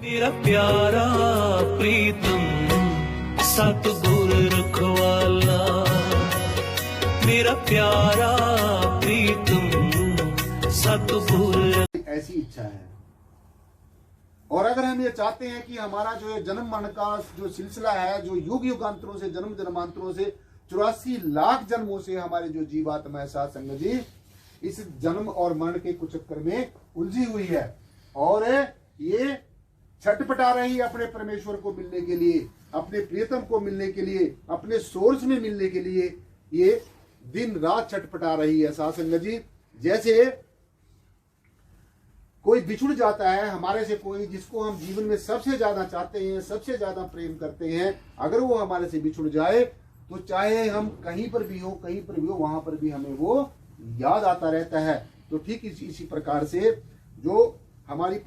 मेरा प्यारा प्रीतम सतगुर रखवाला, मेरा प्यारा प्रीतम सतगुर। ऐसी इच्छा है। और अगर हम ये चाहते हैं कि हमारा जो है जन्म मरण का जो सिलसिला है, जो युग युगांतरों से जन्म जन्मांतरों से 84 लाख जन्मों से हमारे जो जीवात्मा है साथ संगत जी इस जन्म और मरण के कुचक्कर में उलझी हुई है और ये छटपटा रही है अपने परमेश्वर को मिलने के लिए, अपने प्रियतम को मिलने के लिए, अपने सोर्स में मिलने के लिए ये दिन रात छटपटा रही है साथ संगत जी। जैसे कोई बिछुड़ जाता है हमारे से, कोई जिसको हम जीवन में सबसे ज्यादा चाहते हैं, सबसे ज्यादा प्रेम करते हैं, अगर वो हमारे से बिछुड़ जाए तो चाहे हम कहीं पर भी हो, कहीं पर भी हो, वहां पर भी हमें वो याद आता रहता है। तो ठीक इसी प्रकार से जो हमारी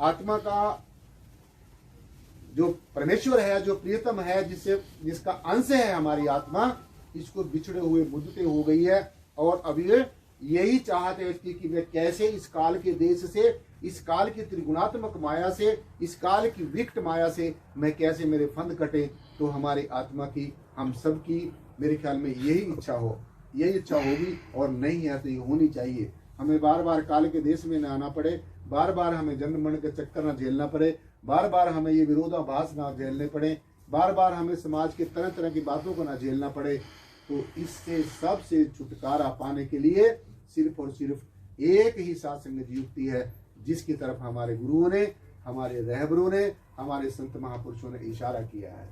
आत्मा का जो परमेश्वर है, जो प्रियतम है, जिसका अंश है हमारी आत्मा, इसको बिछड़े हुए मुद्दते हो गई है और अब ये यही चाहते हैं कि मैं कैसे इस काल के देश से, इस काल की त्रिगुणात्मक माया से, इस काल की विकट माया से मैं कैसे मेरे फंद कटे। तो हमारी आत्मा की, हम सब की मेरे ख्याल में यही इच्छा हो, यही इच्छा होगी और नहीं है तो ये होनी चाहिए। हमें बार बार काल के देश में न आना पड़े, बार बार हमें जन्म मरण के चक्कर न झेलना पड़े, बार बार हमें ये विरोधाभास ना झेलने पड़े, बार बार हमें समाज के तरह तरह की बातों को ना झेलना पड़े। तो इससे सबसे छुटकारा पाने के लिए सिर्फ और सिर्फ एक ही सात्संग युक्ति है, जिसकी तरफ हमारे गुरुओं ने, हमारे रहबरों ने, हमारे संत महापुरुषों ने इशारा किया है।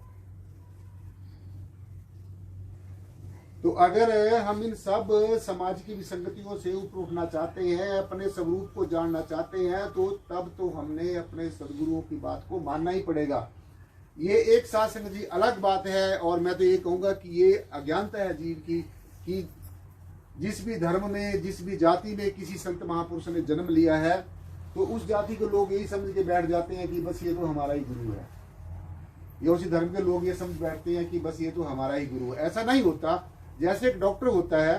तो अगर हम इन सब समाज की विसंगतियों से ऊपर उठना चाहते हैं, अपने स्वरूप को जानना चाहते हैं, तो तब तो हमने अपने सदगुरुओं की बात को मानना ही पड़ेगा। ये एक सात्संग जी अलग बात है और मैं तो ये कहूंगा कि ये अज्ञानता है जीव की कि जिस भी धर्म में, जिस भी जाति में किसी संत महापुरुष ने जन्म लिया है तो उस जाति के लोग यही समझ के बैठ जाते हैं कि बस ये तो हमारा ही गुरु है, या उसी धर्म के लोग ये समझ बैठते हैं कि बस ये तो हमारा ही गुरु है। ऐसा नहीं होता। जैसे एक डॉक्टर होता है,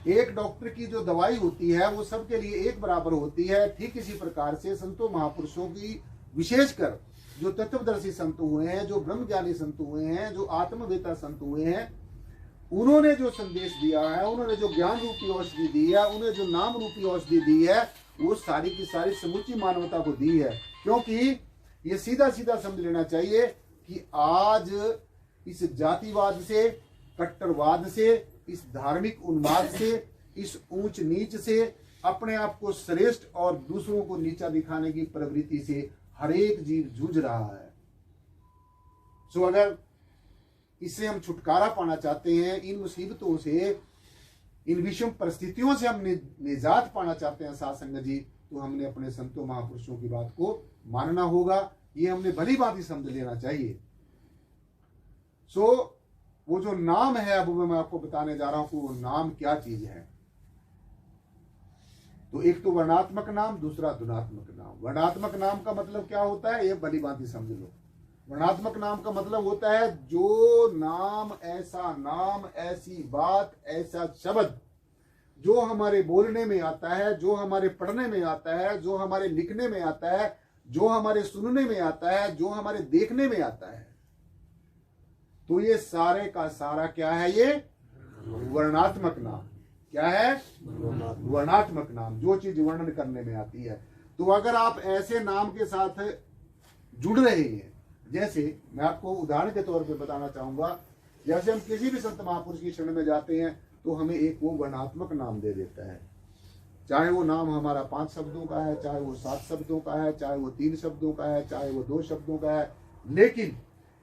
एक डॉक्टर की जो दवाई होती है वो सबके लिए एक बराबर होती है, ठीक इसी प्रकार से संतों महापुरुषों की, विशेषकर जो तत्वदर्शी संत हुए हैं, जो ब्रह्मज्ञानी संत हुए हैं, जो आत्मवेता संत हुए हैं, उन्होंने जो संदेश दिया है, उन्होंने जो ज्ञान रूपी औषधि दी है, उन्होंने जो नाम रूपी औषधि दी है, वो सारी की सारी समूची मानवता को दी है। क्योंकि ये सीधा सीधा समझ लेना चाहिए कि आज इस जातिवाद से, कट्टरवाद से, इस धार्मिक उन्माद से, इस ऊंच नीच से, अपने आप को श्रेष्ठ और दूसरों को नीचा दिखाने की प्रवृत्ति से हर एक जीव जूझ रहा है। सो अगर इससे हम छुटकारा पाना चाहते हैं, इन मुसीबतों से, इन विषम परिस्थितियों से हम निजात पाना चाहते हैं साथ संगत जी, तो हमने अपने संतों महापुरुषों की बात को मानना होगा। ये हमने भली बात ही समझ लेना चाहिए। सो वो जो नाम है, अब मैं आपको बताने जा रहा हूं कि वो नाम क्या चीज है। तो एक तो वर्णात्मक नाम, दूसरा धुनात्मक नाम। वर्णात्मक नाम का मतलब क्या होता है, ये भली बात ही समझ लो। वर्णात्मक नाम का मतलब होता है जो नाम, ऐसा नाम, ऐसी बात, ऐसा शब्द जो हमारे बोलने में आता है, जो हमारे पढ़ने में आता है, जो हमारे लिखने में आता है, जो हमारे सुनने में आता है, जो हमारे देखने में आता है। तो ये सारे का सारा क्या है, ये वर्णात्मक नाम। क्या है? वर्णात्मक नाम, जो चीज वर्णन करने में आती है। तो अगर आप ऐसे नाम के साथ जुड़ रहे हैं, जैसे मैं आपको उदाहरण के तौर पे बताना चाहूंगा, जैसे हम किसी भी संत महापुरुष की शरण में जाते हैं तो हमें एक वो वर्णात्मक नाम दे देता है। चाहे वो नाम हमारा 5 शब्दों का है, चाहे वो 7 शब्दों का है, चाहे वो 3 शब्दों का है, चाहे वो 2 शब्दों का है, लेकिन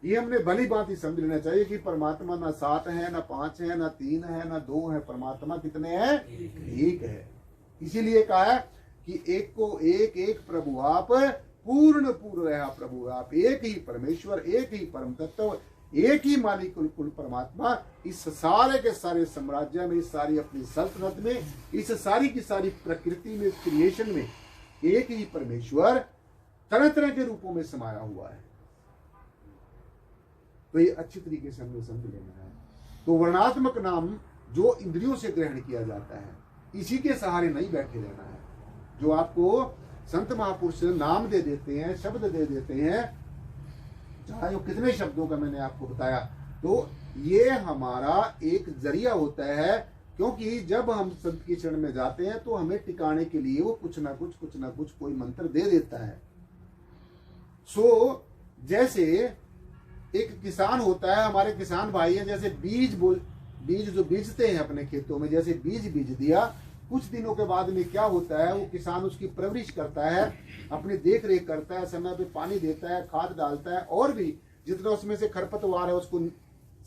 ये हमने भली बात ही समझ लेना चाहिए कि परमात्मा ना 7 है, ना 5 है, ना 3 है, ना 2 है। परमात्मा कितने हैं? एक है। इसीलिए कहा है कि एक को एक, एक प्रभु आप, पूर्ण पूर्ण रहा प्रभु आप। एक ही परमेश्वर, एक ही परम तत्व, एक ही मालिक कुल परमात्मा। इस सारे के सारे साम्राज्य में, इस सारी अपनी सल्तनत में, इस सारी की सारी प्रकृति में, क्रिएशन में एक ही परमेश्वर तरह तरह के रूपों में समाया हुआ है। तो ये अच्छी तरीके से हमने समझ लेना है। तो वर्णात्मक नाम जो इंद्रियों से ग्रहण किया जाता है, इसी के सहारे नहीं बैठे रहना है। जो आपको संत महापुरुष नाम दे देते हैं, शब्द दे देते हैं, चाहे वो कितने शब्दों का मैंने आपको बताया, तो ये हमारा एक जरिया होता है। क्योंकि जब हम संत की शरण में जाते हैं तो हमें टिकाने के लिए वो कुछ ना कुछ कोई मंत्र दे देता है। सो जैसे एक किसान होता है, हमारे किसान भाई हैं, जैसे बीज जो बीजते हैं अपने खेतों में, जैसे बीज बीज दिया, कुछ दिनों के बाद में क्या होता है, वो किसान उसकी परवरिश करता है, अपनी देख रेख करता है, समय पे पानी देता है, खाद डालता है, और भी जितना उसमें से खरपतवार है उसको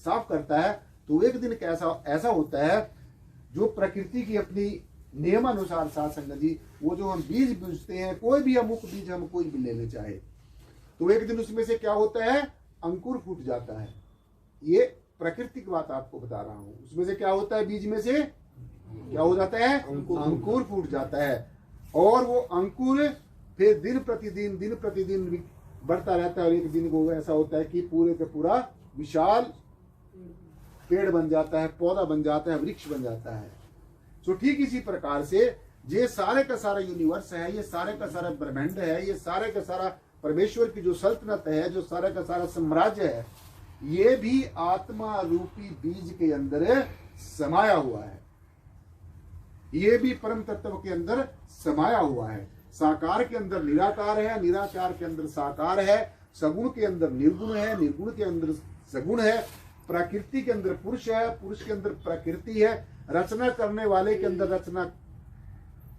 साफ करता है। तो एक दिन ऐसा होता है, जो प्रकृति की अपनी नियमानुसार साथ संगत जी, वो जो हम बीज बीजते हैं, कोई भी अमुक बीज हम कोई भी लेने चाहे, तो एक दिन उसमें से क्या होता है, अंकुर फूट जाता है। ये प्रकृति की बात आपको बता रहा हूं। उसमें से क्या होता है, बीज में से क्या हो जाता है, अंकुर फूट जाता है। और वो अंकुर फिर दिन प्रतिदिन बढ़ता रहता है, और एक दिन को ऐसा होता है कि पूरे का पूरा विशाल पेड़ बन जाता है, पौधा बन जाता है, वृक्ष बन जाता है। तो ठीक इसी प्रकार से ये सारे का सारा यूनिवर्स है, ये सारे का सारा ब्रह्मांड है, ये सारे का सारा परमेश्वर की जो सल्तनत है, जो सारा का सारा साम्राज्य है, ये भी आत्मा रूपी बीज के अंदर समाया हुआ है। ये भी परम तत्व के अंदर समाया हुआ है। साकार के अंदर निराकार है, निराकार के अंदर साकार है, सगुण के अंदर निर्गुण है, निर्गुण के अंदर सगुण है, प्रकृति के अंदर पुरुष है, पुरुष के अंदर प्रकृति है, रचना करने वाले के अंदर रचना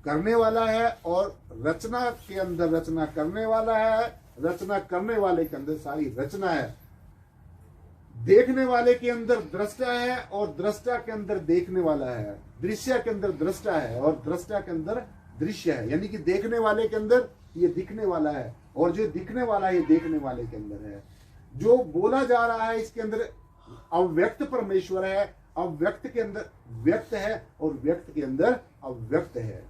करने वाला है, और रचना के अंदर रचना करने वाला है, रचना करने वाले के अंदर सारी रचना है, देखने वाले के अंदर दृष्टा है, और दृष्टा के अंदर देखने वाला है, दृश्य के अंदर दृष्टा है, और दृष्टा के अंदर दृश्य है। यानी कि देखने वाले के अंदर ये दिखने वाला है, और जो दिखने वाला है ये देखने वाले के अंदर है। जो बोला जा रहा है इसके अंदर अव्यक्त परमेश्वर है, अव्यक्त के अंदर व्यक्त है, और व्यक्त के अंदर अव्यक्त है।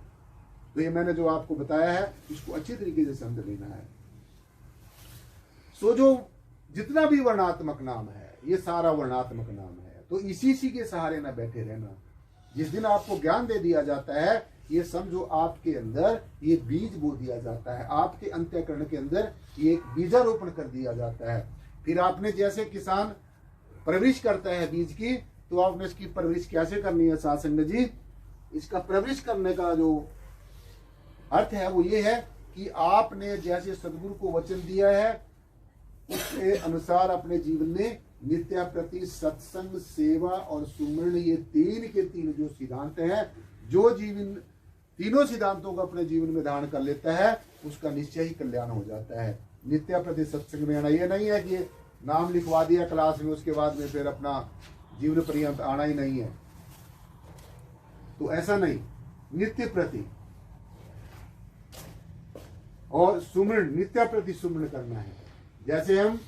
तो ये मैंने जो आपको बताया है, इसको अच्छी तरीके से समझ लेना है। सो जो जितना भी वर्णात्मक नाम है, ये सारा वर्णात्मक नाम है। तो इसी के सहारे ना बैठे रहना। जिस दिन आपको ज्ञान दे दिया जाता है, ये समझो आपके अंदर ये बीज बो दिया जाता है, आपके अंतःकरण के अंदर ये एक बीजारोपण कर दिया जाता है। फिर आपने जैसे किसान परवरिश करता है बीज की, तो आपने इसकी परवरिश कैसे करनी है साथ संगत जी। इसका परवरिश करने का जो अर्थ है वो ये है कि आपने जैसे सदगुरु को वचन दिया है, उसके अनुसार अपने जीवन में नित्य प्रति सत्संग, सेवा और सुमरण, ये तीन के तीन जो सिद्धांत हैं, जो जीवन तीनों सिद्धांतों को अपने जीवन में धारण कर लेता है, उसका निश्चय ही कल्याण हो जाता है। नित्य प्रति सत्संग में आना ये नहीं है कि नाम लिखवा दिया क्लास में, उसके बाद में फिर अपना जीवन पर्यंत आना ही नहीं है, तो ऐसा नहीं। नित्य प्रति और सुमरण, नित्य प्रति सुमरण करना है। जैसे हम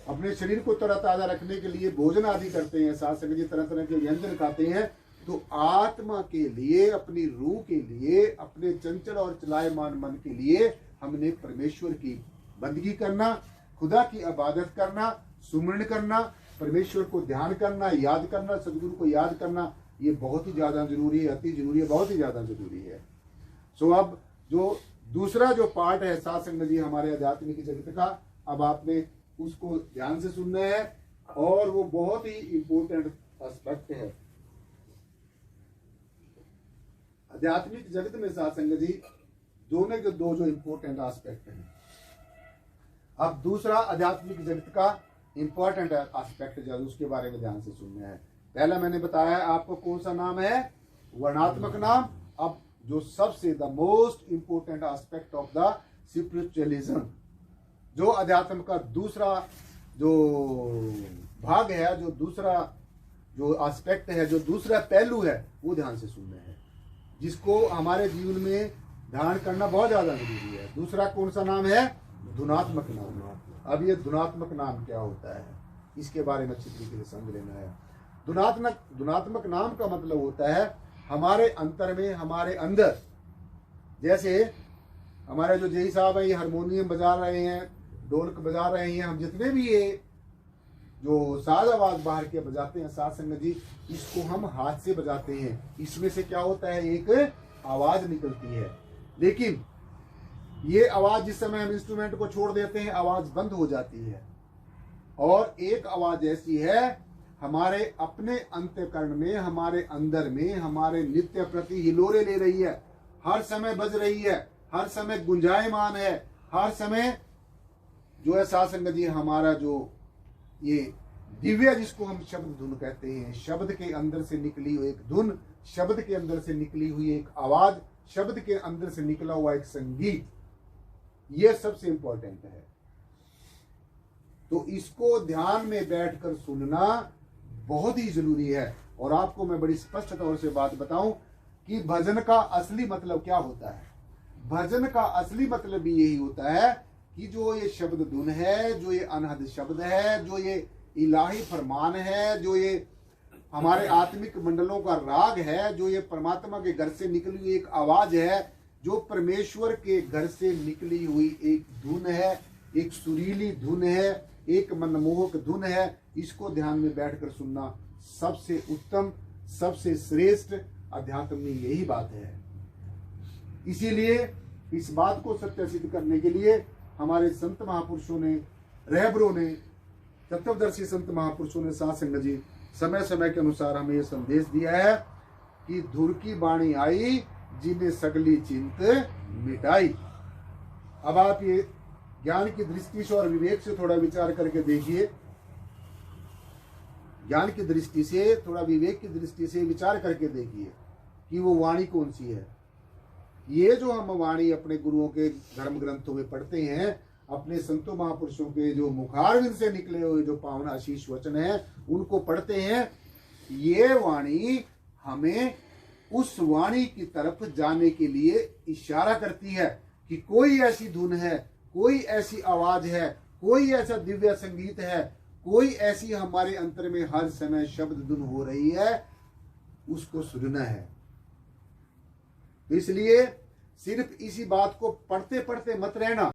अपने शरीर को तरोताजा रखने के लिए भोजन आदि करते हैं, साथ संग जी तरह तरह के व्यंजन खाते हैं, तो आत्मा के लिए, अपनी रूह के लिए, अपने चंचल और चलायमान मन के लिए हमने परमेश्वर की बंदगी करना, खुदा की इबादत करना, सुमरण करना, परमेश्वर को ध्यान करना, याद करना, सदगुरु को याद करना, ये बहुत ही ज्यादा जरूरी है, अति जरूरी है, बहुत ही ज्यादा जरूरी है। सो अब जो दूसरा जो पार्ट है साथ संगत जी हमारे आध्यात्मिक जगत का, अब आपने उसको ध्यान से सुनना है, और वो बहुत ही इंपॉर्टेंट एस्पेक्ट है आध्यात्मिक जगत में। साथ संगत जी दोनों के दो जो इंपॉर्टेंट एस्पेक्ट हैं। अब दूसरा आध्यात्मिक जगत का इंपॉर्टेंट एस्पेक्ट जो है उसके बारे में ध्यान से सुनना है। पहला मैंने बताया आपको कौन सा नाम है, वर्णात्मक नाम। अब जो सबसे the most important aspect of the spiritualism, जो अध्यात्म का दूसरा जो भाग है, जो दूसरा जो एस्पेक्ट है, जो दूसरा पहलू है, वो ध्यान से सुनना है, जिसको हमारे जीवन में ध्यान करना बहुत ज्यादा जरूरी है। दूसरा कौन सा नाम है, धुनात्मक नाम। अब ये धुनात्मक नाम क्या होता है, इसके बारे में अच्छी तरीके से समझ लेना है। धुनात्मक नाम का मतलब होता है हमारे अंतर में, हमारे अंदर, जैसे हमारे जो जय साहब हैं ये हारमोनियम बजा रहे हैं, ढोलक बजा रहे हैं, हम जितने भी ये जो साज आवाज बाहर के बजाते हैं साथ संगत जी, इसको हम हाथ से बजाते हैं। इसमें से क्या होता है, एक आवाज निकलती है। लेकिन ये आवाज जिस समय हम इंस्ट्रूमेंट को छोड़ देते हैं आवाज बंद हो जाती है। और एक आवाज ऐसी है हमारे अपने अंतःकरण में, हमारे अंदर में, हमारे नित्य प्रति हिलोरे ले रही है, हर समय बज रही है, हर समय गुंजायमान है, हर समय जो है साध संगत जी हमारा जो ये दिव्य जिसको हम शब्द धुन कहते हैं, शब्द के अंदर से निकली हुई एक धुन, शब्द के अंदर से निकली हुई एक आवाज, शब्द के अंदर से निकला हुआ एक संगीत, यह सबसे इंपॉर्टेंट है। तो इसको ध्यान में बैठकर सुनना बहुत ही जरूरी है। और आपको मैं बड़ी स्पष्ट तौर से बात बताऊं कि भजन का असली मतलब क्या होता है। भजन का असली मतलब भी यही होता है कि जो ये शब्द धुन है, जो ये अनहद शब्द है, जो ये इलाही फरमान है, जो ये हमारे आत्मिक मंडलों का राग है, जो ये परमात्मा के घर से निकली हुई एक आवाज है, जो परमेश्वर के घर से निकली हुई एक धुन है, एक सुरीली धुन है, एक मनमोहक धुन है, इसको ध्यान में बैठकर सुनना सबसे उत्तम, सबसे श्रेष्ठ अध्यात्म में यही बात है। इसीलिए इस बात को सत्य सिद्ध करने के लिए हमारे संत महापुरुषों ने, रहबरों ने, तत्वदर्शी संत महापुरुषों ने, साध संगत जी समय समय के अनुसार हमें यह संदेश दिया है कि धुर की बाणी आई जिन्हें सगली चिंत मिटाई। अब आप ये ज्ञान की दृष्टि से और विवेक से थोड़ा विचार करके देखिए, ज्ञान की दृष्टि से, थोड़ा विवेक की दृष्टि से विचार करके देखिए कि वो वाणी कौन सी है। ये जो हम वाणी अपने गुरुओं के धर्म ग्रंथों में पढ़ते हैं, अपने संतों महापुरुषों के जो मुखारविंद से निकले हुए जो पावन आशीष वचन है उनको पढ़ते हैं, ये वाणी हमें उस वाणी की तरफ जाने के लिए इशारा करती है कि कोई ऐसी धुन है, कोई ऐसी आवाज है, कोई ऐसा दिव्य संगीत है, कोई ऐसी हमारे अंतर में हर समय शब्द धुन हो रही है, उसको सुनना है। इसलिए सिर्फ इसी बात को पढ़ते पढ़ते मत रहना,